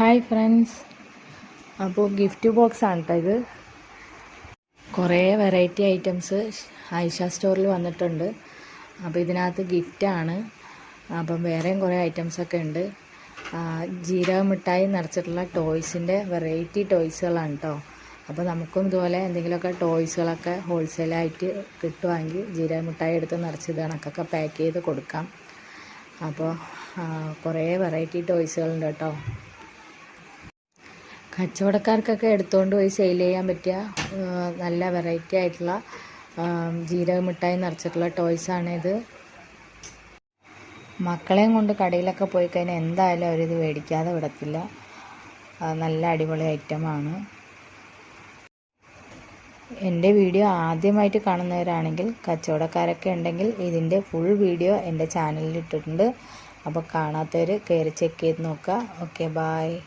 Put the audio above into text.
Hi friends, അപ്പോൾ gift box ആണ് കേട്ടോ ഇത്. കുറേ വെറൈറ്റി ഐറ്റംസ് ആയിഷ സ്റ്റോറിൽ വന്നിട്ടുണ്ട്. അപ്പോൾ ഇതിനകത്ത് ഗിഫ്റ്റാണ്. അപ്പം വേറെയും കുറേ ഐറ്റംസൊക്കെ ഉണ്ട്. ജീരക മിഠായി നിറച്ചിട്ടുള്ള ടോയ്സിൻ്റെ വെറൈറ്റി ടോയ്സുകളാണ് കേട്ടോ. അപ്പോൾ നമുക്കും ഇതുപോലെ എന്തെങ്കിലുമൊക്കെ ടോയ്സുകളൊക്കെ ഹോൾസെയിലായിട്ട് കിട്ടുവാണെങ്കിൽ ജീരക മിഠായി എടുത്ത് നിറച്ച് ഇത് കണക്കൊക്കെ പാക്ക് ചെയ്ത് കൊടുക്കാം. അപ്പോൾ കുറേ വെറൈറ്റി ടോയ്സുകളുണ്ട് കേട്ടോ. കച്ചവടക്കാർക്കൊക്കെ എടുത്തുകൊണ്ട് പോയി സെയിൽ ചെയ്യാൻ പറ്റിയ നല്ല വെറൈറ്റി ആയിട്ടുള്ള ജീരക മിഠായി നിറച്ചിട്ടുള്ള ടോയ്സാണ് ഇത്. മക്കളെയും കൊണ്ട് കടയിലൊക്കെ പോയി കഴിഞ്ഞാൽ എന്തായാലും അവരിത് മേടിക്കാതെ വിടത്തില്ല. നല്ല അടിപൊളി ഐറ്റമാണ്. എൻ്റെ വീഡിയോ ആദ്യമായിട്ട് കാണുന്നവരാണെങ്കിൽ, കച്ചവടക്കാരൊക്കെ ഉണ്ടെങ്കിൽ ഇതിൻ്റെ ഫുൾ വീഡിയോ എൻ്റെ ചാനലിൽ ഇട്ടിട്ടുണ്ട്. അപ്പോൾ കാണാത്തവർ കയറി ചെക്ക് ചെയ്ത് നോക്കുക. Okay, bye.